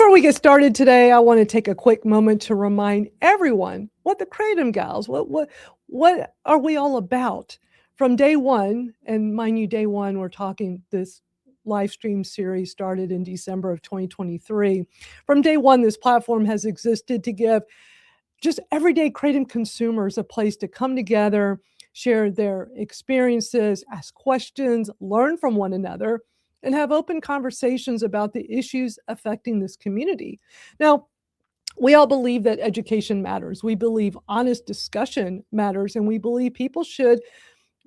Before we get started today, I want to take a quick moment to remind everyone what the Kratom Gals, what are we all about? From day one, and mind you, day one, we're talking this live stream series started in December of 2023. From day one, this platform has existed to give just everyday Kratom consumers a place to come together, share their experiences, ask questions, learn from one another, and have open conversations about the issues affecting this community. Now, we all believe that education matters. We believe honest discussion matters, and we believe people should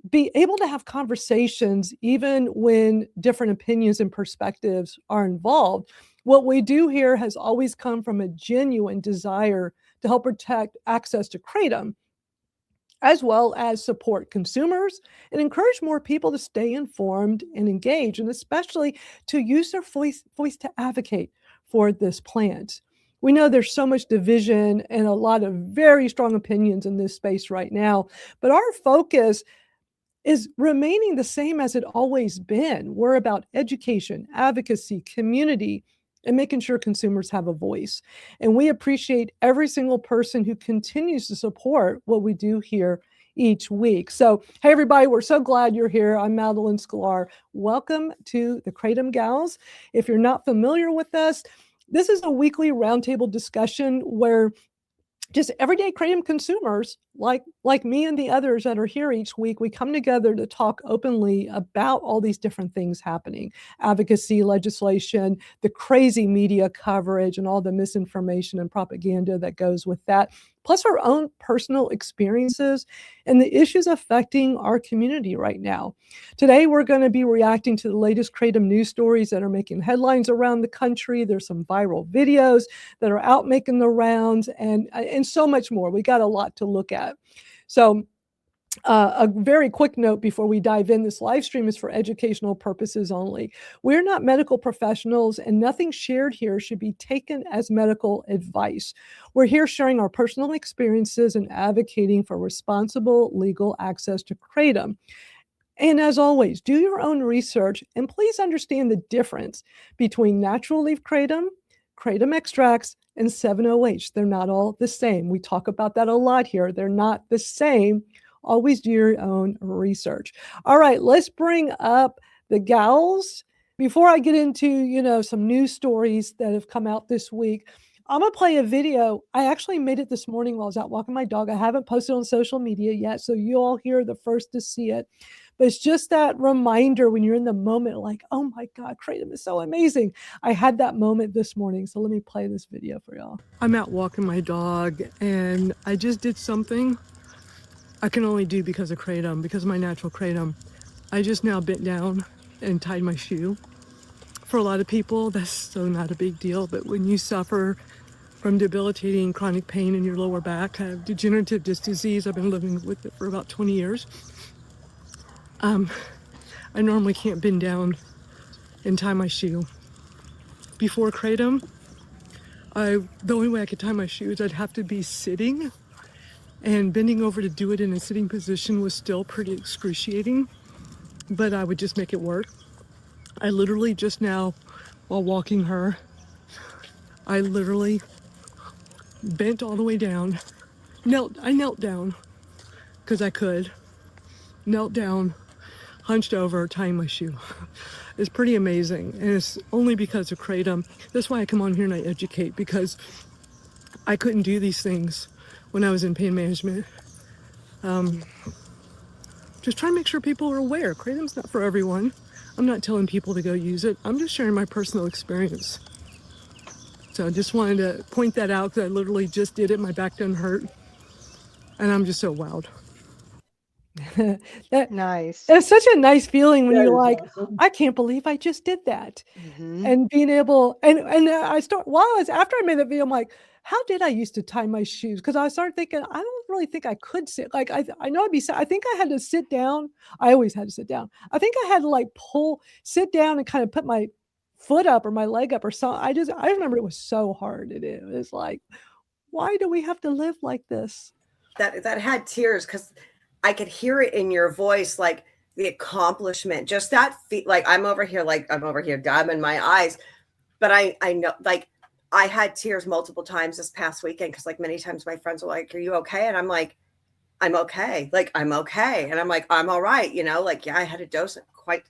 be able to have conversations even when different opinions and perspectives are involved. What we do here has always come from a genuine desire to help protect access to Kratom, as well as support consumers and encourage more people to stay informed and engaged, and especially to use their voice to advocate for this plant. We know there's so much division and a lot of very strong opinions in this space right now, but our focus is remaining the same as it always been. We're about education, advocacy, community, and making sure consumers have a voice. And we appreciate every single person who continues to support what we do here each week. So, hey, everybody, we're so glad you're here. I'm Madalyn. Welcome to the Kratom Gals. If you're not familiar with us, this is a weekly roundtable discussion where just everyday Kratom consumers like me and the others that are here each week, we come together to talk openly about all these different things happening: advocacy, legislation, the crazy media coverage, and all the misinformation and propaganda that goes with that, plus our own personal experiences and the issues affecting our community right now. Today, we're going to be reacting to the latest Kratom news stories that are making headlines around the country. There's some viral videos that are out making the rounds, and so much more. We got a lot to look at. So a very quick note before we dive in: this live stream is for educational purposes only. We're not medical professionals, and nothing shared here should be taken as medical advice. We're here sharing our personal experiences and advocating for responsible legal access to Kratom. And as always, do your own research, and please understand the difference between natural leaf Kratom, Kratom extracts, and 7-OH. They're not all the same. We talk about that a lot here. They're not the same. Always do your own research. All right, let's bring up the gals. Before I get into, some news stories that have come out this week, I'm going to play a video. I actually made it this morning while I was out walking my dog. I haven't posted on social media yet, so you all here are the first to see it. But it's just that reminder when you're in the moment, like, oh my God, Kratom is so amazing. I had that moment this morning, so let me play this video for y'all. I'm out walking my dog, and I just did something I can only do because of Kratom, because of my natural Kratom. I just now bent down and tied my shoe. For a lot of people, that's so not a big deal, but when you suffer from debilitating chronic pain in your lower back, I have degenerative disc disease. I've been living with it for about 20 years. I normally can't bend down and tie my shoe. Before Kratom, the only way I could tie my shoes, I'd have to be sitting, and bending over to do it in a sitting position was still pretty excruciating, but I would just make it work. I literally just now, while walking her, I literally bent all the way down. I knelt down because I could. Knelt down, hunched over, tying my shoe. It's pretty amazing, and it's only because of Kratom. That's why I come on here and I educate, because I couldn't do these things when I was in pain management. Just trying to make sure people are aware. Kratom's not for everyone. I'm not telling people to go use it. I'm just sharing my personal experience. So I just wanted to point that out, because I literally just did it. My back doesn't hurt, and I'm just so wowed. Nice. It's such a nice feeling when That you're is like, awesome. I can't believe I just did that. Mm-hmm. And being able, and I start, after I made that video, I'm like, how did I used to tie my shoes? Because I started thinking, I don't really think I could sit. Like, I know I think I had to sit down. I always had to sit down. I think I had to sit down and kind of put my foot up or my leg up or something. I remember it was so hard. It was like, why do we have to live like this? That had tears, because I could hear it in your voice, like the accomplishment, just that like I'm over here dabbing my eyes, but I know, like, I had tears multiple times this past weekend because, like, many times my friends were like, "Are you okay?" And I'm like, "I'm okay. Like, I'm okay." And I'm like, "I'm all right." You know, like, yeah, I had to dose quite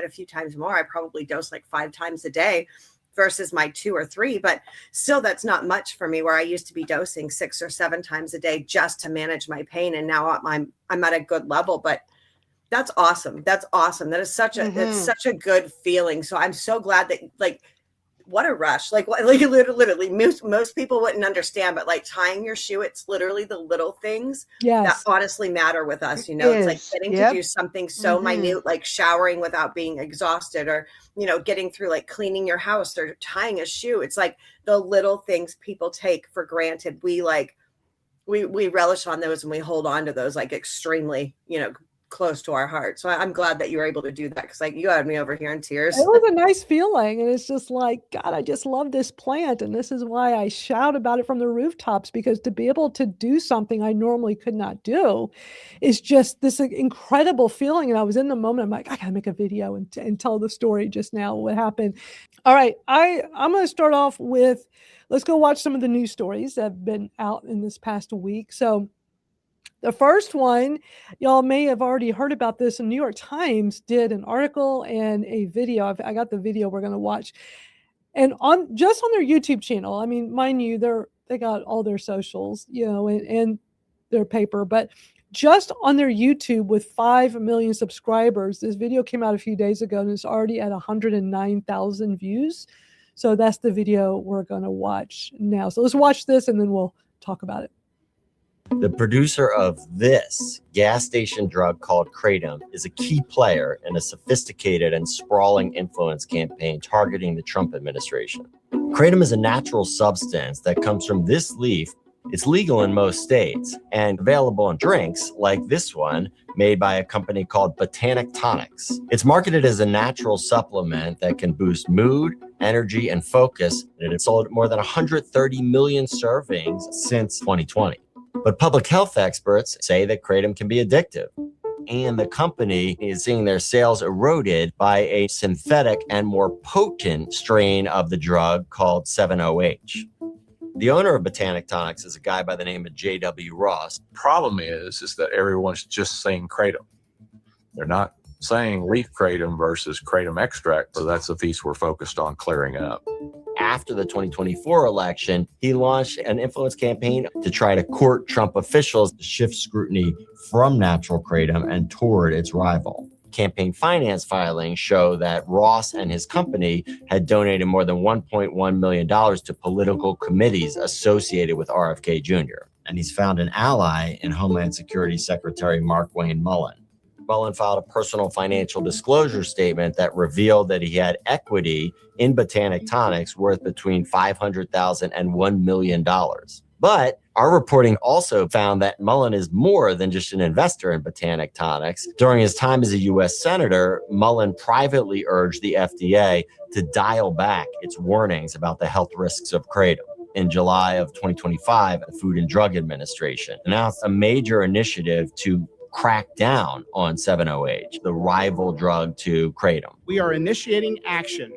a few times more. I probably dose like 5 times a day versus my 2 or 3, but still, that's not much for me, where I used to be dosing 6 or 7 times a day just to manage my pain. And now I'm at a good level, but that's awesome. That's awesome. That is it's such a good feeling. So I'm so glad that, like, what a rush. Like literally most people wouldn't understand, but like tying your shoe, it's literally the little things that honestly matter with us. You know, it's like getting to do something so minute, like showering without being exhausted, or, you know, getting through like cleaning your house or tying a shoe. It's like the little things people take for granted. We relish on those, and we hold on to those like extremely, you know, close to our heart. So I'm glad that you were able to do that, because like you had me over here in tears. It was a nice feeling, and it's just like, God, I just love this plant, and this is why I shout about it from the rooftops, because to be able to do something I normally could not do is just this incredible feeling. And I was in the moment, I'm like, I gotta make a video and tell the story just now, what happened. All right, I'm gonna start off with, let's go watch some of the news stories that have been out in this past week. So the first one, y'all may have already heard about this. The New York Times did an article and a video. I got the video we're going to watch. And on just on their YouTube channel, I mean, mind you, they got all their socials, you know, and their paper, but just on their YouTube with 5 million subscribers, this video came out a few days ago and it's already at 109,000 views. So that's the video we're going to watch now. So let's watch this and then we'll talk about it. The producer of this gas station drug called Kratom is a key player in a sophisticated and sprawling influence campaign targeting the Trump administration. Kratom is a natural substance that comes from this leaf. It's legal in most states and available in drinks like this one made by a company called Botanic Tonics. It's marketed as a natural supplement that can boost mood, energy, and focus. And it's sold more than 130 million servings since 2020. But public health experts say that Kratom can be addictive, and the company is seeing their sales eroded by a synthetic and more potent strain of the drug called 7-OH. The owner of Botanic Tonics is a guy by the name of J.W. Ross. Problem is that everyone's just saying Kratom. They're not saying leaf Kratom versus Kratom extract, so that's the piece we're focused on clearing up. After the 2024 election, he launched an influence campaign to try to court Trump officials to shift scrutiny from natural kratom and toward its rival. Campaign finance filings show that Ross and his company had donated more than $1.1 million to political committees associated with RFK Jr. And he's found an ally in Homeland Security Secretary Markwayne Mullin. Mullin filed a personal financial disclosure statement that revealed that he had equity in Botanic Tonics worth between $500,000 and $1 million. But our reporting also found that Mullin is more than just an investor in Botanic Tonics. During his time as a U.S. Senator, Mullin privately urged the FDA to dial back its warnings about the health risks of kratom. In July of 2025, the Food and Drug Administration announced a major initiative to crack down on 7-OH, the rival drug to kratom. We are initiating action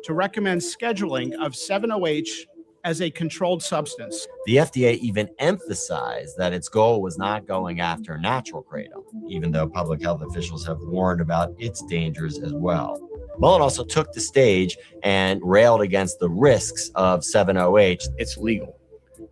to recommend scheduling of 7-OH as a controlled substance. The FDA even emphasized that its goal was not going after natural kratom, even though public health officials have warned about its dangers as well. Mullin also took the stage and railed against the risks of 7-OH. It's legal,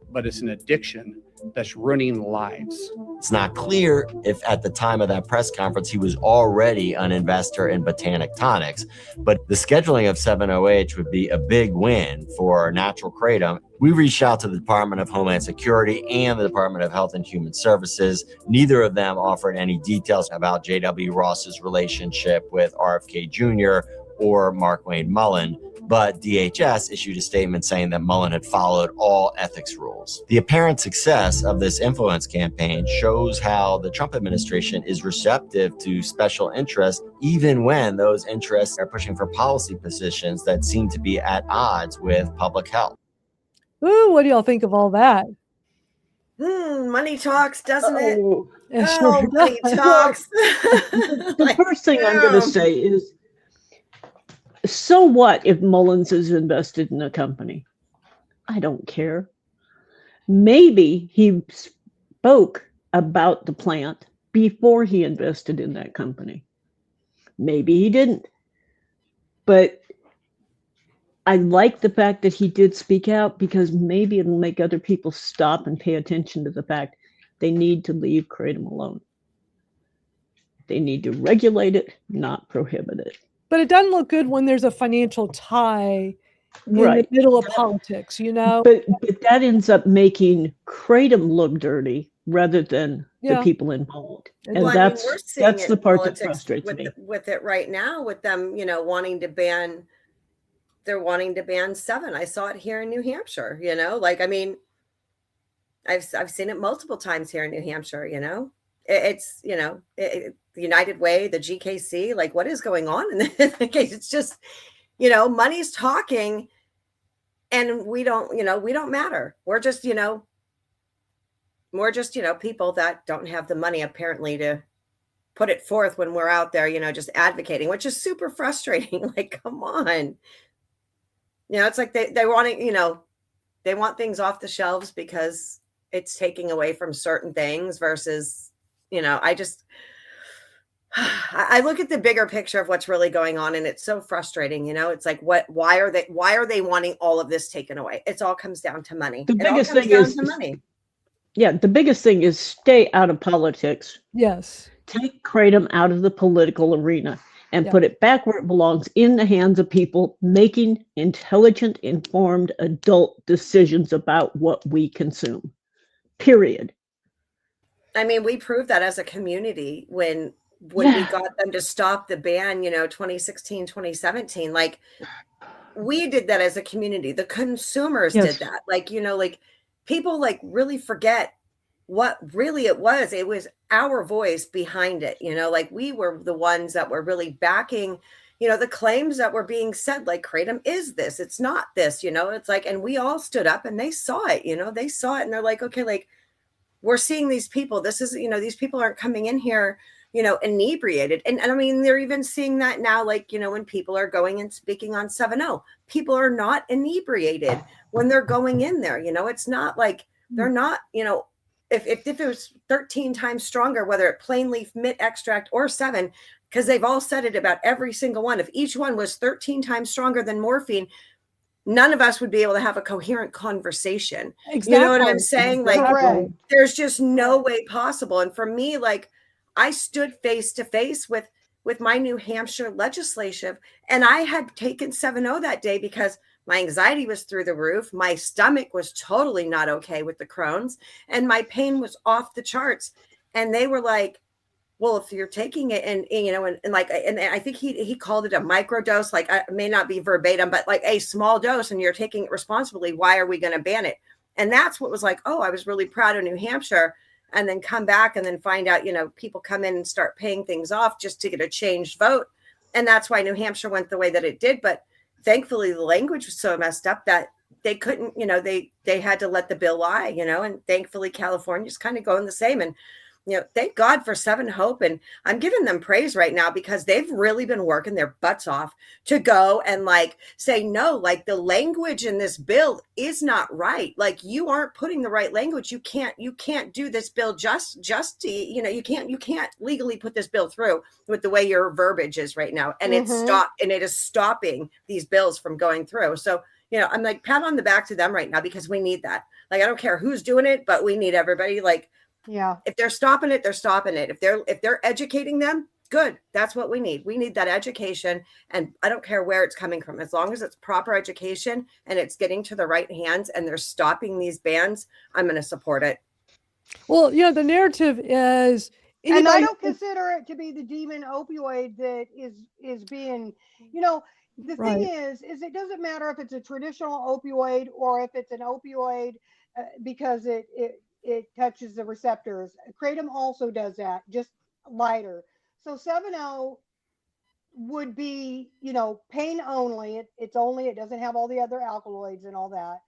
but it's an addiction that's ruining lives. It's not clear if at the time of that press conference he was already an investor in Botanic Tonics, but the scheduling of 7-OH would be a big win for natural kratom. We reached out to the Department of Homeland Security and the Department of Health and Human Services. Neither of them offered any details about J.W. Ross's relationship with RFK Jr. or Markwayne Mullin, but DHS issued a statement saying that Mullin had followed all ethics rules. The apparent success of this influence campaign shows how the Trump administration is receptive to special interests, even when those interests are pushing for policy positions that seem to be at odds with public health. Ooh, what do y'all think of all that? Money talks, doesn't it? It sure money does. talks. The first thing I'm going to say is, so what if Mullins is invested in a company? I don't care. Maybe he spoke about the plant before he invested in that company. Maybe he didn't. But I like the fact that he did speak out, because maybe it'll make other people stop and pay attention to the fact they need to leave Kratom alone. They need to regulate it, not prohibit it. But it doesn't look good when there's a financial tie in the Right. middle of politics, you know? But that ends up making Kratom look dirty rather than the Yeah. people involved. It And Well, does. I mean, we're seeing that's it the in part that politics frustrates with me. with it right now, with them, you know, wanting to ban. They're wanting to ban 7. I saw it here in New Hampshire. You know, like, I mean, I've seen it multiple times here in New Hampshire. You know, it's, you know, the United Way, the GKC, like, what is going on in this case? It's just, you know, money's talking, and we don't, you know, we don't matter. We're just, you know, people that don't have the money apparently to put it forth when we're out there, you know, just advocating, which is super frustrating. Like, come on. You know, it's like they want to, you know, they want things off the shelves because it's taking away from certain things versus, you know, I look at the bigger picture of what's really going on, and it's so frustrating. You know, it's like, why are they wanting all of this taken away? It all comes down to money. The It all biggest comes thing down is, to money. yeah, the biggest thing is stay out of politics. Yes. Take Kratom out of the political arena and Yeah. put it back where it belongs, in the hands of people making intelligent, informed, adult decisions about what we consume. Period. I mean, we proved that as a community when Yeah. we got them to stop the ban, you know, 2016, 2017. Like, we did that as a community. The consumers Yes. did that. Like, you know, like, people like really forget what really it was. It was our voice behind it. You know, like, we were the ones that were really backing, you know, the claims that were being said, like, Kratom is this, it's not this, you know. It's like, and we all stood up and they saw it, you know, they saw it, and they're like, okay, like, we're seeing these people. This is, you know, these people aren't coming in here, you know, inebriated. And I mean, they're even seeing that now, like, you know, when people are going and speaking on 7-0, people are not inebriated when they're going in there. You know, it's not like they're not, you know, if it was 13 times stronger, whether it plain leaf, mint extract, or 7, because they've all said it about every single one. If each one was 13 times stronger than morphine, none of us would be able to have a coherent conversation. Exactly. You know what I'm saying? Like, Exactly. there's just no way possible. And for me, like, I stood face to face with my New Hampshire legislative, and I had taken 7-0 that day because my anxiety was through the roof. My stomach was totally not okay with the Crohn's, and my pain was off the charts. And they were like, well, if you're taking it and you know, and like, and I think he called it a micro dose, like, I may not be verbatim, but like a small dose, and you're taking it responsibly, why are we going to ban it? And that's what was like, oh, I was really proud of New Hampshire. And then come back and then find out, you know, people come in and start paying things off just to get a changed vote. And that's why New Hampshire went the way that it did. But thankfully, the language was so messed up that they couldn't, you know, they had to let the bill lie, you know. And thankfully, California's kind of going the same. And, you know, thank God for 7 Hope. And I'm giving them praise right now because they've really been working their butts off to go and like say, no, like, the language in this bill is not right. Like, you aren't putting the right language. You can't do this bill just to, you know, you can't legally put this bill through with the way your verbiage is right now. And it is stopping these bills from going through. So, you know, I'm like, pat on the back to them right now because we need that. Like, I don't care who's doing it, but we need everybody. Like, yeah, if they're stopping it, they're stopping it. If they're educating them, good. That's what we need. We need that education. And I don't care where it's coming from, as long as it's proper education and it's getting to the right hands and they're stopping these bans, I'm going to support it. Well, you know, the narrative is, and I don't consider it to be the demon opioid that is being, you know, the thing is it doesn't matter if it's a traditional opioid or if it's an opioid because it touches the receptors. Kratom also does that, just lighter. So 7-0 would be, you know, pain only. It doesn't have all the other alkaloids and all that.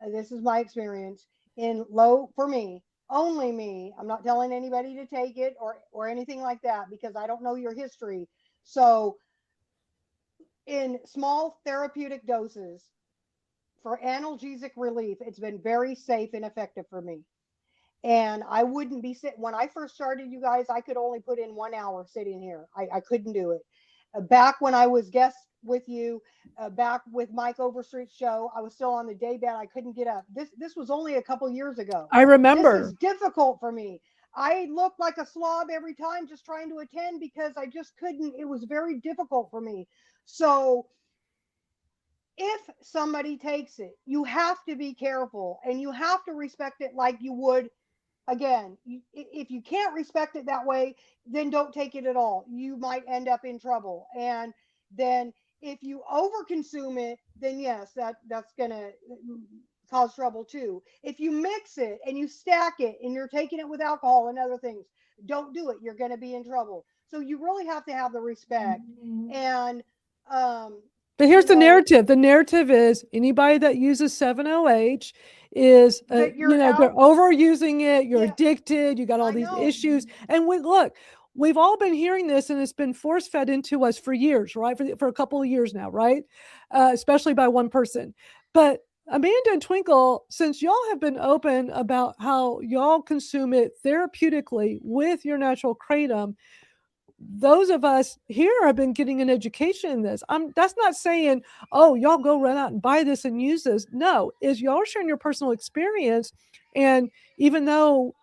This is my experience in low, for me, only me. I'm not telling anybody to take it or anything like that because I don't know your history. So in small therapeutic doses for analgesic relief, it's been very safe and effective for me. And I wouldn't be sitting, when I first started, you guys, I could only put in 1 hour sitting here. I couldn't do it. Back when I was guest with you, back with Mike Overstreet's show, I was still on the day bed. I couldn't get up. This was only a couple years ago. I remember. This is difficult for me. I looked like a slob every time just trying to attend because I just couldn't. It was very difficult for me. So if somebody takes it, you have to be careful and you have to respect it like you would. Again, if you can't respect it that way, then don't take it at all. You might end up in trouble. And then if you overconsume it, then yes, that's going to cause trouble too. If you mix it and you stack it and you're taking it with alcohol and other things, don't do it. You're going to be in trouble. So you really have to have the respect. And but here's the narrative. The narrative is anybody that uses 7-OH is, they're overusing it. You're addicted. You got all these issues. And we've all been hearing this, and it's been force fed into us for years, right? For a couple of years now, right? Especially by one person. But Amanda and Twinkle, since y'all have been open about how y'all consume it therapeutically with your natural kratom, those of us here have been getting an education in this. That's not saying, oh, y'all go run out and buy this and use this. No, is y'all sharing your personal experience. And even though,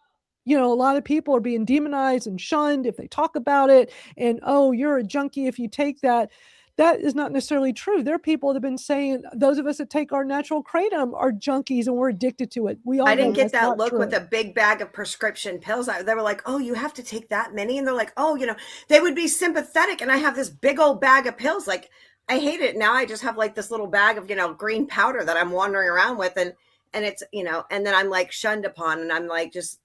a lot of people are being demonized and shunned if they talk about it, and, oh, you're a junkie if you take that. That is not necessarily true. There are people that have been saying those of us that take our natural kratom are junkies and we're addicted to it. I didn't get that look with a big bag of prescription pills. They were like, oh, you have to take that many. And they're like, oh, they would be sympathetic. And I have this big old bag of pills. Like, I hate it. Now I just have like this little bag of, green powder that I'm wandering around with. And it's, and then I'm like shunned upon. And I'm like, this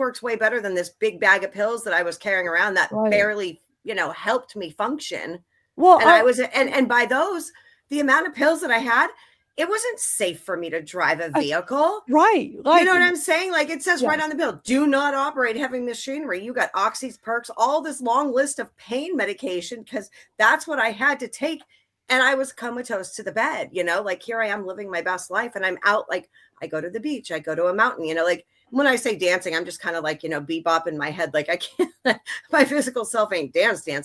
works way better than this big bag of pills that I was carrying around that barely, helped me function. Well, and and by those, the amount of pills that I had, it wasn't safe for me to drive a vehicle. Right. You know what I'm saying? Like it says right on the bill, do not operate heavy machinery. You got oxys, perks, all this long list of pain medication, because that's what I had to take. And I was comatose to the bed, like here I am living my best life. And I'm out, like I go to the beach, I go to a mountain, like when I say dancing, I'm just kind of like, bebop in my head. Like I can't, my physical self ain't dancing,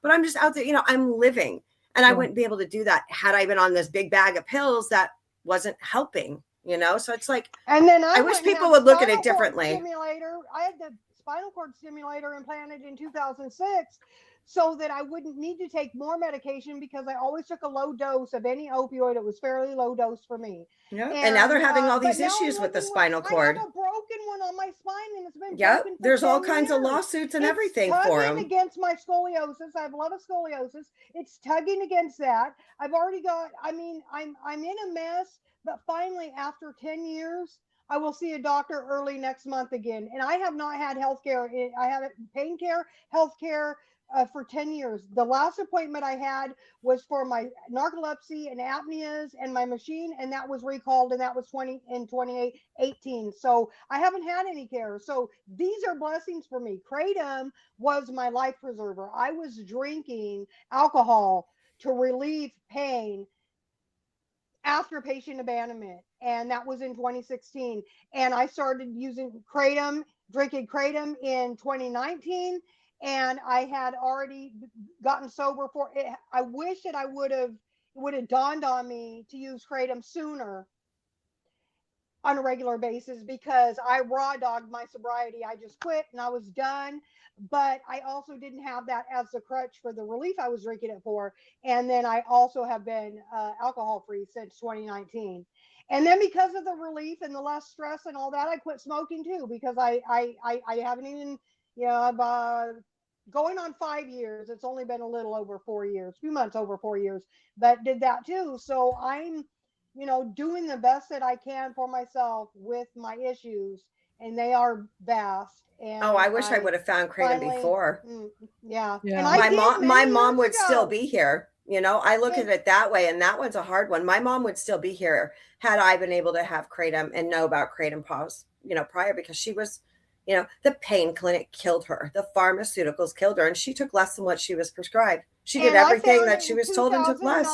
but I'm just out there, I'm living. And I wouldn't be able to do that had I been on this big bag of pills that wasn't helping, so it's like, and then I wish people would look at it differently. I had the spinal cord stimulator implanted in 2006 so that I wouldn't need to take more medication, because I always took a low dose of any opioid. It was fairly low dose for me. Yeah. And now they're having all these issues with the spinal cord. I have a broken one on my spine, and it's been broken for there's 10 all kinds years. of lawsuits and it's everything for them. Against my scoliosis. I have a lot of scoliosis. It's tugging against that. I've already got, I'm in a mess, but finally after 10 years, I will see a doctor early next month again. And I have not had health care. I have pain care, health care, for 10 years. The last appointment I had was for my narcolepsy and apneas and my machine, and that was recalled, and that was 2018. So I haven't had any care. So these are blessings for me. Kratom was my life preserver. I was drinking alcohol to relieve pain after patient abandonment, and that was in 2016. And I started using kratom, drinking kratom in 2019. And I had already gotten sober for it. I wish that it would have dawned on me to use kratom sooner on a regular basis, because I raw dogged my sobriety. I just quit and I was done. But I also didn't have that as the crutch for the relief I was drinking it for. And then I also have been alcohol free since 2019. And then because of the relief and the less stress and all that, I quit smoking too, because I haven't even, I've going on 5 years. It's only been a little over 4 years, a few months over 4 years, but did that too. So I'm, doing the best that I can for myself with my issues, and they are vast. And I wish I would have found kratom before. Yeah. And my mom would still be here. I look at it that way, and that one's a hard one. My mom would still be here had I been able to have kratom and know about kratom prior, because she was, the pain clinic killed her. The pharmaceuticals killed her, and she took less than what she was prescribed. She did everything that she was told and took less.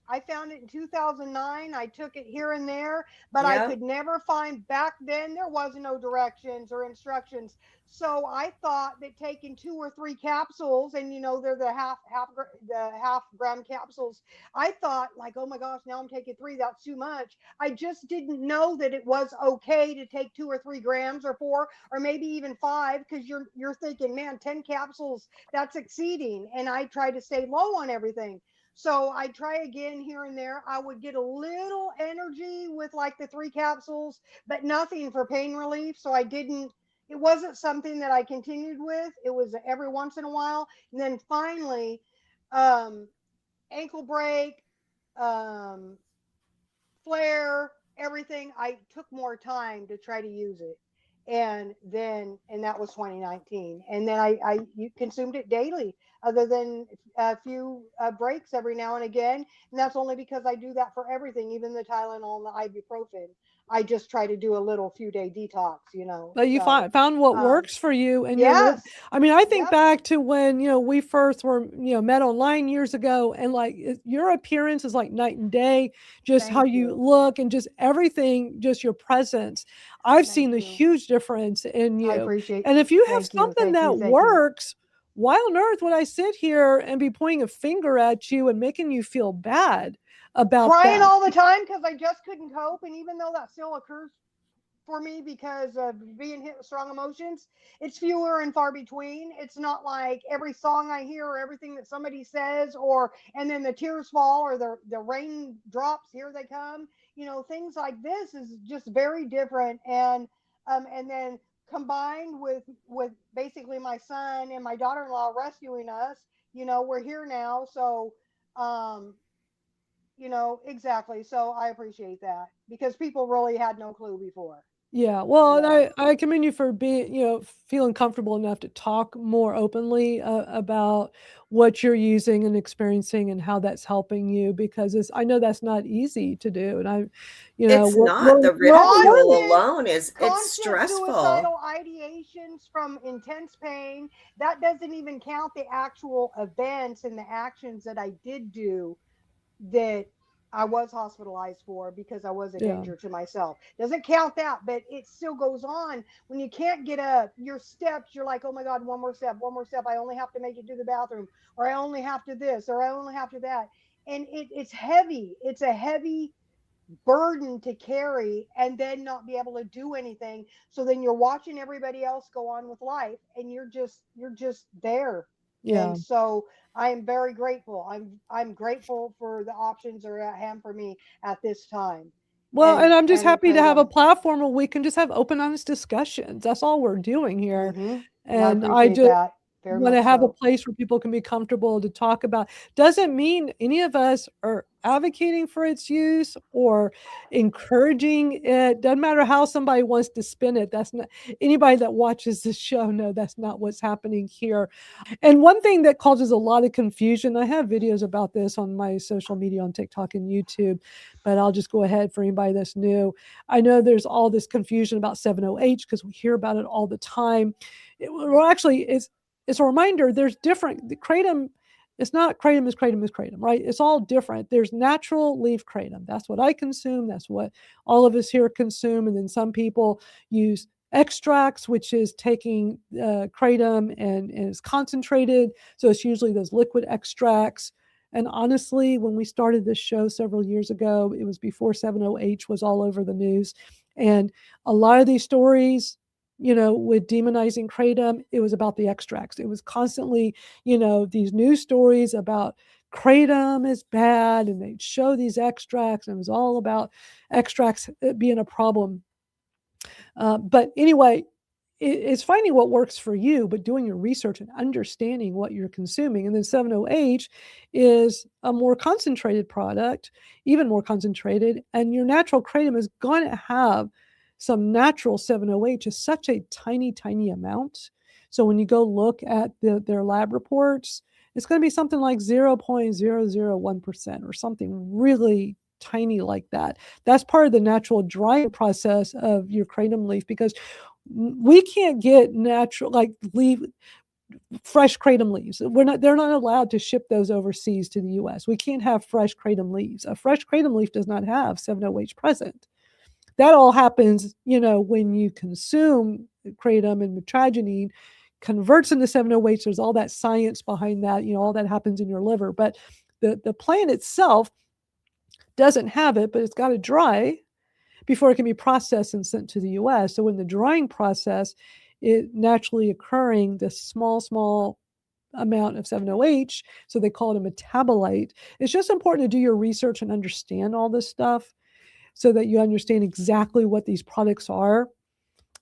I found it in 2009. I took it here and there, but I Yeah. could never find, back then there was no directions or instructions. So I thought that taking 2 or 3 capsules, and they're the half gram capsules. I thought like, oh my gosh, now I'm taking 3. That's too much. I just didn't know that it was okay to take 2 or 3 grams or 4 or maybe even 5, because you're thinking, man, 10 capsules, that's exceeding. And I try to stay low on everything. So I try again here and there. I would get a little energy with like the 3 capsules, but nothing for pain relief. So it wasn't something that I continued with. It was every once in a while. And then finally, um, ankle break, um, flare, everything. I took more time to try to use it. And that was 2019. And then I consumed it daily, other than a few breaks every now and again. And that's only because I do that for everything, even the Tylenol and the ibuprofen. I just try to do a little few-day detox, But you So, found what um, works for you, and yes, I mean, I think yep, back to when we first were met online years ago, and like your appearance is like night and day. Just how thank you you. look and just everything, just your presence. I've seen Thank the you. huge difference in I you. appreciate. And if you have Thank you. something Thank you. that Thank you. works, why on earth would I sit here and be pointing a finger at you and making you feel bad about Crying that? all the time because I just couldn't cope. And even though that still occurs for me because of being hit with strong emotions, it's fewer and far between. It's not like every song I hear or everything that somebody says, and then the tears fall or the rain drops, here they come. Things like this is just very different. And then combined with basically my son and my daughter-in-law rescuing us, we're here now. So, um, exactly. So I appreciate that because people really had no clue before. Yeah, well, and Yeah. I commend you for being, feeling comfortable enough to talk more openly about what you're using and experiencing and how that's helping you, because I know that's not easy to do, and It's not. The we're all ridicule learning. Constant, alone it's constant stressful. suicidal ideations from intense pain. That doesn't even count the actual events and the actions that I did do that I was hospitalized for because I was a Yeah, danger to myself. Doesn't count that, but it still goes on. When you can't get up, your steps, you're like, oh my God, one more step, one more step. I only have to make it to the bathroom, or I only have to this, or I only have to that. And it's heavy. It's a heavy burden to carry and then not be able to do anything. So then you're watching everybody else go on with life and you're just there. yeah. And so I am very grateful. I'm grateful for the options that are at hand for me at this time. Well, and And I'm just and happy to have a Kratom. platform where we can just have open, honest discussions. That's all we're doing here, I and I appreciate just that very want to much have a so. place where people can be comfortable to talk about. Doesn't mean any of us are advocating for its use or encouraging it. Doesn't matter how somebody wants to spin it. That's not anybody that watches this show. No, that's not what's happening here. And one thing that causes a lot of confusion, I have videos about this on my social media on TikTok and YouTube, but I'll just go ahead for anybody that's new. I know there's all this confusion about 7-OH because we hear about it all the time. Well, actually, it's a reminder there's different. The kratom, it's not kratom is kratom is kratom, right? It's all different. There's natural leaf kratom. That's what I consume. That's what all of us here consume. And then some people use extracts, which is taking kratom and is concentrated. So it's usually those liquid extracts. And honestly, when we started this show several years ago, it was before 7-OH was all over the news. And a lot of these stories, with demonizing kratom, it was about the extracts. It was constantly, these news stories about kratom is bad, and they'd show these extracts, and it was all about extracts being a problem. But anyway, it's finding what works for you, but doing your research and understanding what you're consuming. And then 7-OH is a more concentrated product, even more concentrated. And your natural kratom is going to have some natural 7-OH, is such a tiny, tiny amount. So when you go look at their lab reports, it's going to be something like 0.001% or something really tiny like that. That's part of the natural drying process of your kratom leaf, because we can't get natural like leaf fresh kratom leaves. They're not allowed to ship those overseas to the US. We can't have fresh kratom leaves. A fresh kratom leaf does not have 7-OH present. That all happens, when you consume kratom, and mitragynine converts into 7-OH. There's all that science behind that, all that happens in your liver. But the plant itself doesn't have it, but it's got to dry before it can be processed and sent to the US. So in the drying process, it naturally occurring this small amount of 7-OH, so they call it a metabolite. It's just important to do your research and understand all this stuff so that you understand exactly what these products are.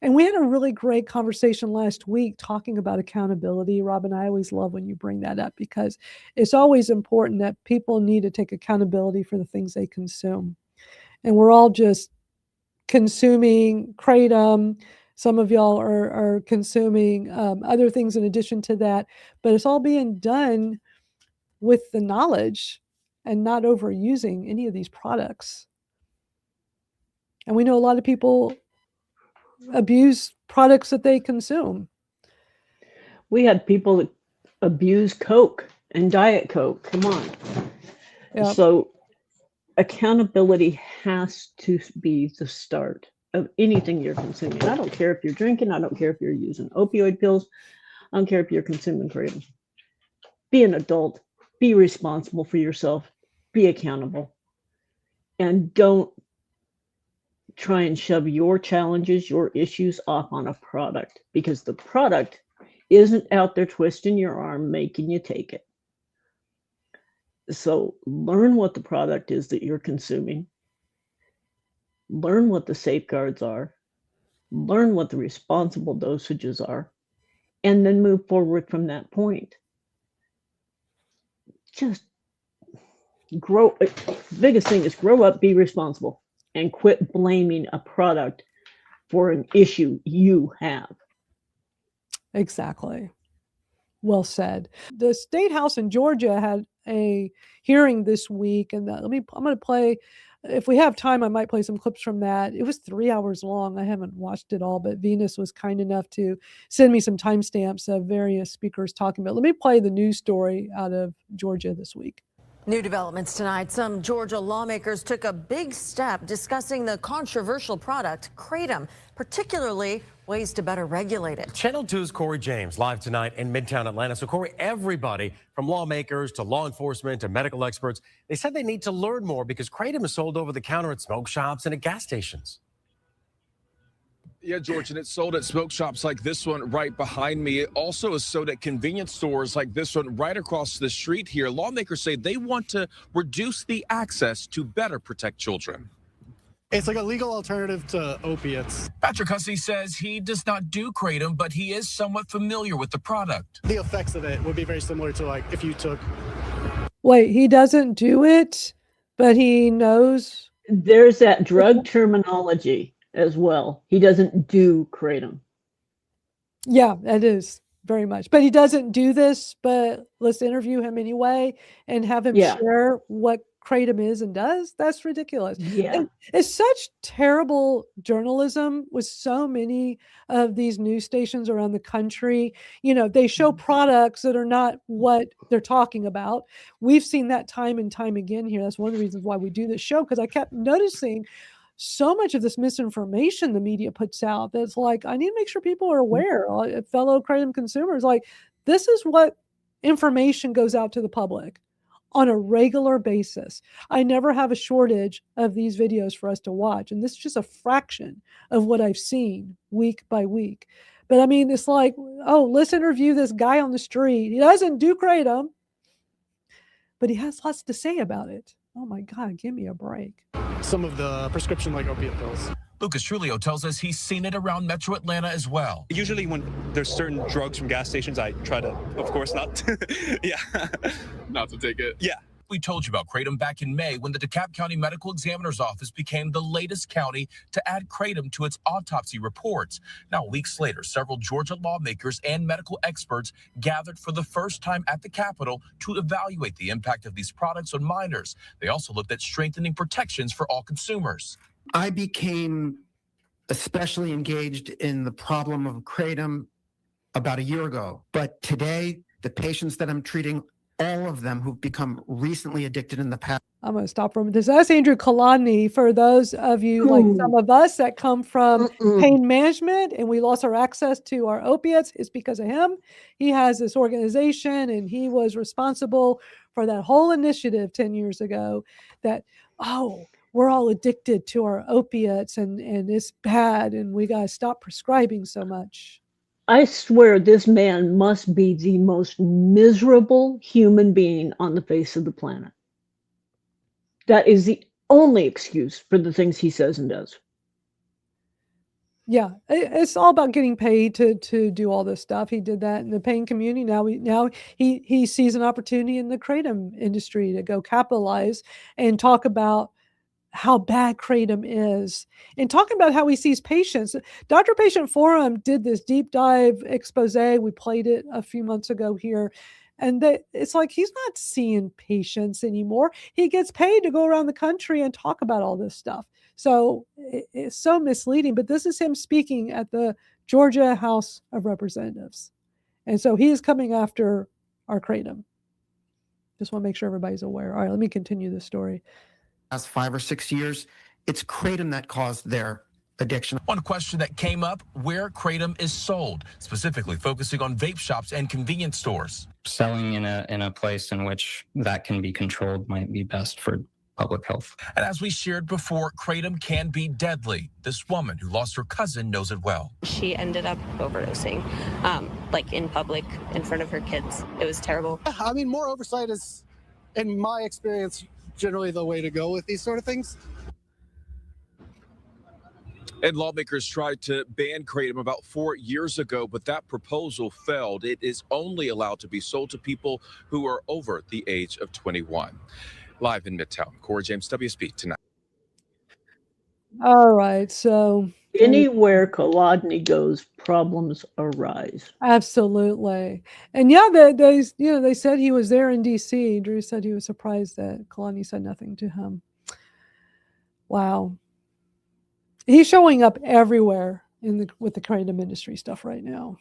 And we had a really great conversation last week talking about accountability. Robin, I always love when you bring that up, because it's always important that people need to take accountability for the things they consume. And we're all just consuming kratom. Some of y'all are consuming other things in addition to that, but it's all being done with the knowledge and not overusing any of these products. And we know a lot of people abuse products that they consume. We had people that abuse Coke and Diet Coke. Come on. Yep. So accountability has to be the start of anything you're consuming. I don't care if you're drinking. I don't care if you're using opioid pills. I don't care if you're consuming kratom. Be an adult. Be responsible for yourself. Be accountable. And don't try and shove your challenges, your issues off on a product, because the product isn't out there twisting your arm, making you take it. So learn what the product is that you're consuming. Learn what the safeguards are. Learn what the responsible dosages are, and then move forward from that point. Just grow. The biggest thing is grow up, be responsible, and quit blaming a product for an issue you have. Exactly. Well said. The State House in Georgia had a hearing this week, and I'm going to play, if we have time, I might play some clips from that. It was 3 hours long. I haven't watched it all, but Venus was kind enough to send me some timestamps of various speakers talking about. Let me play the news story out of Georgia this week. New developments tonight. Some Georgia lawmakers took a big step discussing the controversial product, kratom, particularly ways to better regulate it. Channel 2's Corey James live tonight in Midtown Atlanta. So, Corey, everybody from lawmakers to law enforcement to medical experts, they said they need to learn more because kratom is sold over the counter at smoke shops and at gas stations. Yeah, George, and it's sold at smoke shops like this one right behind me. It also is sold at convenience stores like this one right across the street here. Lawmakers say they want to reduce the access to better protect children. It's like a legal alternative to opiates. Patrick Hussey says he does not do kratom, but he is somewhat familiar with the product. The effects of it would be very similar to like if you took... Wait, he doesn't do it, but he knows? There's that drug terminology as well. He doesn't do kratom. Yeah, it is very much. But he doesn't do this, but let's interview him anyway and have him share what kratom is and does. That's ridiculous. Yeah. And it's such terrible journalism with so many of these news stations around the country. They show products that are not what they're talking about. We've seen that time and time again here. That's one of the reasons why we do this show, because I kept noticing so much of this misinformation the media puts out that's like, I need to make sure people are aware, fellow kratom consumers, like this is what information goes out to the public on a regular basis. I never have a shortage of these videos for us to watch. And this is just a fraction of what I've seen week by week. But I mean, it's like, oh, let's interview this guy on the street. He doesn't do kratom, but he has lots to say about it. Oh my God, give me a break. Some of the prescription like opiate pills. Lucas Trulio tells us he's seen it around Metro Atlanta as well. Usually when there's certain drugs from gas stations, I try to, of course, not to, Not to take it. Yeah. We told you about kratom back in May when the DeKalb County Medical Examiner's Office became the latest county to add kratom to its autopsy reports. Now, weeks later, several Georgia lawmakers and medical experts gathered for the first time at the Capitol to evaluate the impact of these products on minors. They also looked at strengthening protections for all consumers. I became especially engaged in the problem of kratom about a year ago. But today, the patients that I'm treating, all of them who've become recently addicted in the past. I'm going to stop for a minute. This is Andrew Kalani. For those of you like some of us that come from pain management and we lost our access to our opiates, it's because of him. He has this organization and he was responsible for that whole initiative 10 years ago that, oh, we're all addicted to our opiates and it's bad and we got to stop prescribing so much. I swear this man must be the most miserable human being on the face of the planet. That is the only excuse for the things he says and does. Yeah, it's all about getting paid to do all this stuff. He did that in the pain community. Now he sees an opportunity in the kratom industry to go capitalize and talk about how bad kratom is and talking about how he sees patients. Dr. Patient Forum did this deep dive expose. We played it a few months ago here. And it's like he's not seeing patients anymore. He gets paid to go around the country and talk about all this stuff. So it's so misleading. But this is him speaking at the Georgia House of Representatives. And so he is coming after our kratom. Just want to make sure everybody's aware. All right, let me continue this story. Last 5 or 6 years, it's kratom that caused their addiction. One question that came up, where kratom is sold, specifically focusing on vape shops and convenience stores. Selling in a place in which that can be controlled might be best for public health. And as we shared before, kratom can be deadly. This woman who lost her cousin knows it well. She ended up overdosing, like in public, in front of her kids. It was terrible. I mean, more oversight is, in my experience, generally the way to go with these sort of things. And lawmakers tried to ban kratom about 4 years ago, but that proposal failed. It is only allowed to be sold to people who are over the age of 21. Live in Midtown, Corey James, WSB Tonight. All right, so anywhere Kolodny goes, problems arise. Absolutely, and yeah, they said he was there in D.C. Drew said he was surprised that Kalani said nothing to him. Wow, he's showing up everywhere with the kratom industry stuff right now,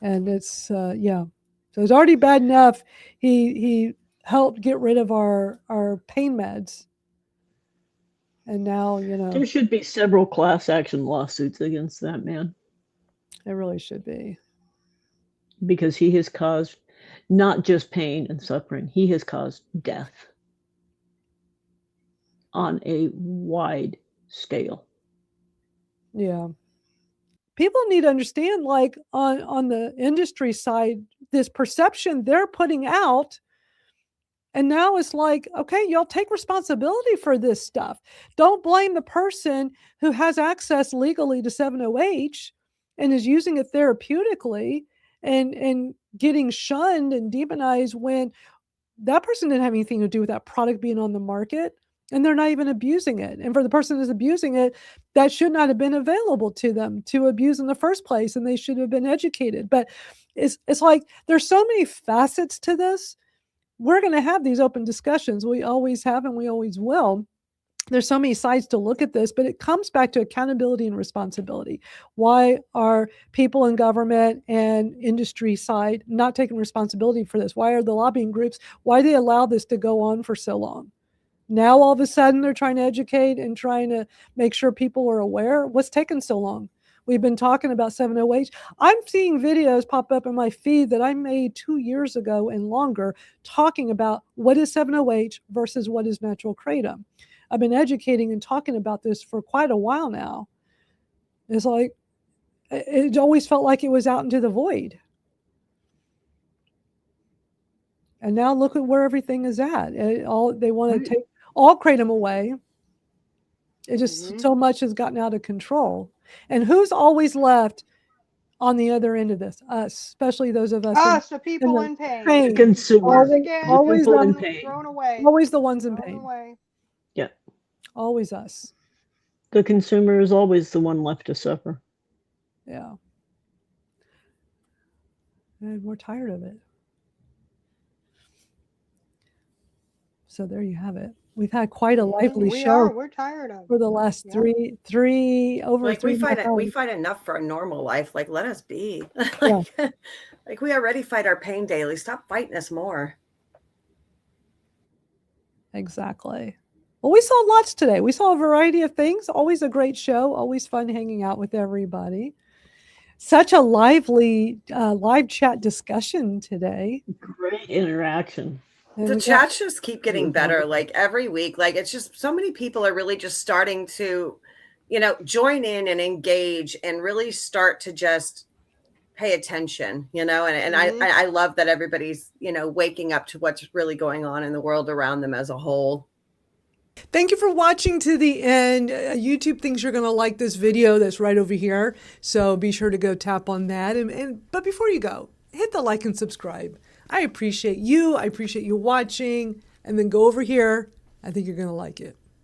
and it's yeah. So it's already bad enough. He helped get rid of our pain meds. And now, there should be several class action lawsuits against that man. It really should be. Because he has caused not just pain and suffering, he has caused death on a wide scale. Yeah. People need to understand, like on the industry side, this perception they're putting out. And now it's like, okay, y'all take responsibility for this stuff. Don't blame the person who has access legally to 7-OH and is using it therapeutically and getting shunned and demonized when that person didn't have anything to do with that product being on the market and they're not even abusing it. And for the person who's abusing it, that should not have been available to them to abuse in the first place, and they should have been educated. But it's like there's so many facets to this. We're going to have these open discussions. We always have and we always will. There's so many sides to look at this, but it comes back to accountability and responsibility. Why are people in government and industry side not taking responsibility for this? Why are the lobbying groups, why do they allow this to go on for so long? Now, all of a sudden, they're trying to educate and trying to make sure people are aware. What's taken so long? We've been talking about 7-OH. I'm seeing videos pop up in my feed that I made 2 years ago and longer talking about what is 7-OH versus what is natural kratom. I've been educating and talking about this for quite a while now. It's like, it always felt like it was out into the void. And now look at where everything is at. They want to take all kratom away. It just so much has gotten out of control. And who's always left on the other end of this? Us, especially those of us. The people in pain. The consumer. Always in pain. Thrown away. Always the ones in pain. Away. Yeah. Always us. The consumer is always the one left to suffer. Yeah. And we're tired of it. So there you have it. We've had quite a lively We show are. We're tired of for the last Yeah. over Like 3 we fight it. We hours. fight enough for a normal life. Like let us be. Yeah. Like we already fight our pain daily. Stop fighting us more. Exactly. Well, we saw lots today. We saw a variety of things. Always a great show. Always fun hanging out with everybody. Such a lively live chat discussion today. Great interaction. And The we got- chats just keep getting was better, wonderful. like every week. Like it's just so many people are really just starting to, you know, join in and engage and really start to just pay attention, you know, and I love that everybody's, you know, waking up to what's really going on in the world around them as a whole. Thank you for watching to the end. YouTube thinks you're going to like this video that's right over here. So be sure to go tap on that. But before you go, hit the like and subscribe. I appreciate you. I appreciate you watching. And then go over here. I think you're going to like it.